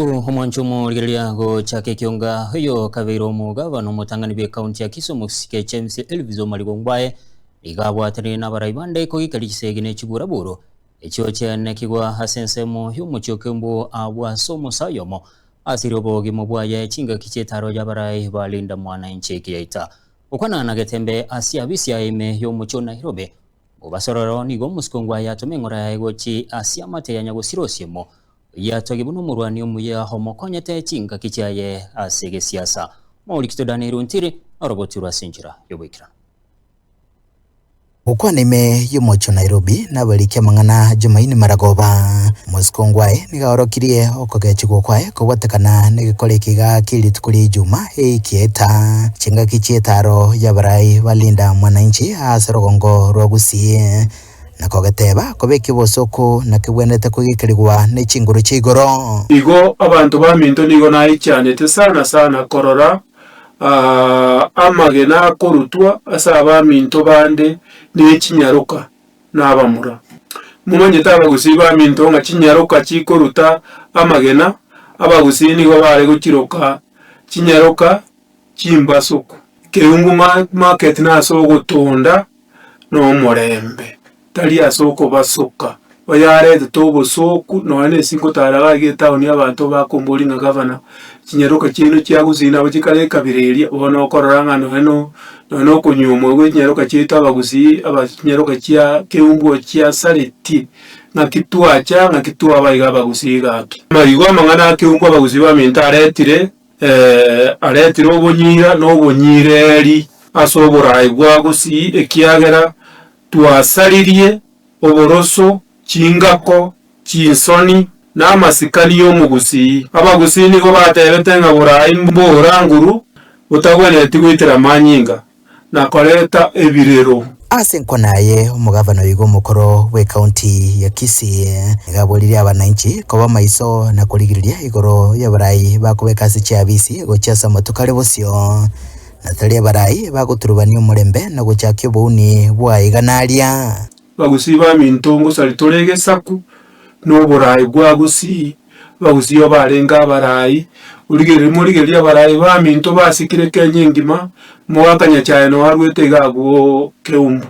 Omwanchumu ligo chake kionga hiyo Kabeiro mugavana mutangani bya county ya Kisumu sike James Elvizo Maligongwae ligabwatire n'abarayibande ko gikaligisege n'ekigura buro ekyo cyane kigwa hasensemo y'umucyokembo abwa somo sayomo asirobogi mubwaye kinga kicetaro y'abarayi balinda mwana incheki yaita ukwana nagetembe asiabisi aime y'umucyo Nairobi ubasororo nigo muskongwa yatomengora yagochi asiamate yanyagosirosiemo yatogibuno murwani umuya homokonyete kinga kichaye asege siasa maulikito Daniel Ntiri aroboti rwasinjira yobwikira ukwanime y'umucyo Nairobi nabalikia mangana Jumaini Maragoba muskongwae nigaorokirie okogechigwo kwae kugwatekana nigikoleki kili tukuli Juma kieta chinga kichietaro y'abarayi balinda mwananchi asorogongo rwagusie nakogeteba kobeki bosoko nakibwenete kugikirigwa n'ekinguru cy'igoro igo abantu baminto nigo nayicyane sana korora amagena korutwa asa baminto bande n'ekinyaruka n'abamura mumanye tabagusi baminto nga kinyaruka kikoruta amagena abagusi nigo bare gukiroka kinyaruka kimbasoko keungu market naso gutonda no murembe tali asoko basoka oyare tobo soku no ane singo taraga getaoni abantu bakomboli nga governor kinyaruka kintu cyaguzina bakikale kabireri ubona okororanga no kunyumo gwe kinyaruka cyita abaguzi abakinyaruka kya keumbo kya saleti na kitua abayiga baguzi gaki marigo mangana keumbo abaguzi baminta aretire obonyira no bonyireri asobora ibwagusi ekiagera tuasalirie oboroso chingako chinsoni n'amasikani y'omugusi abagusi nigo batebete nga burayi mboranguru utagweneti gwitira manyinga nakoleta ebirero asenko naye umugavana wigo mukoro we county ya Kisii ngabuliri abananchi koba maiso na kuligiriria igoro y'abarayi bakubeka sicyabisi gocyasa matukale bosyo natali barayi baguturubani umurembe no gucyakyo buni bwayiganalya bagusi bamintongo salitolege saku no burayi bwagusi bagusi yo barenga barayi uligeri abarayi baminto basikire kenyingima mwakanya cyane no harwetega go keumbu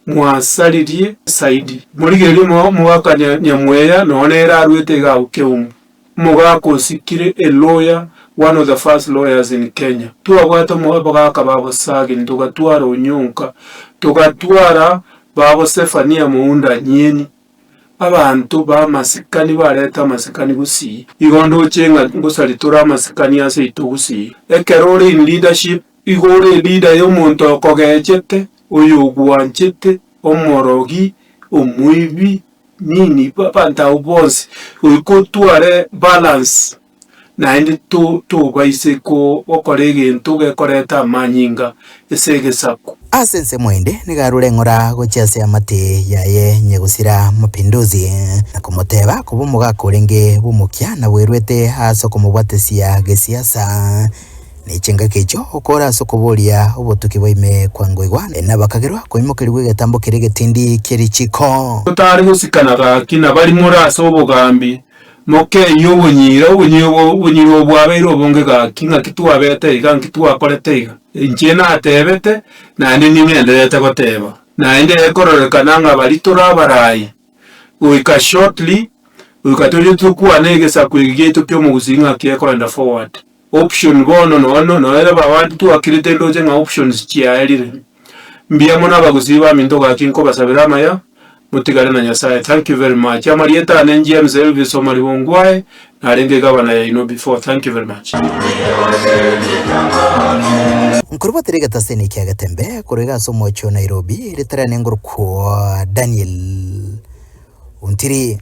mwasalirie saidi muligeri mwakanya nyamweya none era harwetega go keumbu mugako sikire a lawyer, one of the first lawyers in Kenya. Tuwagwata mwabaka babo sagi tukatwara unyunka tukatwara babo Stefania Muunda nyeni abantu ba masikani bareta masikani gusi igondo chenga ngosalitura masikani ase itugusi ekerore in leadership igore leader y'omuntu okogechete oyugwanchete omorogi omwibi nini panta ubonsi ukotware balance na indi tu baise ko okorege ntuge koreta manyinga esege sako asense mwende nigarure ngora gochase amate yaye nyegusira mapinduzi na kumoteba kubumuga kurenge bumukya na werwete haso kumubwatesia gesiasa nichenga kecho okora sokobolia obotuki boime kwangwegwa na bakagerwa koimokeriwe getambo kerege tindi kerichiko totari gusikanaga kina bali muraso obogambi moke yobonyiro bwabeiro bongega kinga kitwa bete iga kitwa koleteiga inchena atebete na nini ngenderete goteba na inde ekororeka nga balitora barayi uika shortly ukatoje tukwa negesa kwigeto pyo muguzinga kyekorenda forward option bono no era bawantu tu akirite ndoje nga options chiaelire mbia mona baguziba mintoga kinko basabira maya mutigare na Nyasaye. Thank you very much. Amarieta na James Elvizo Maligongwae na arenge gavana ya before. Thank you very much. Nkuruba terega taseni kia gatembe kurega somo cho Nairobi ritara nenguru kwa Daniel Ntiri.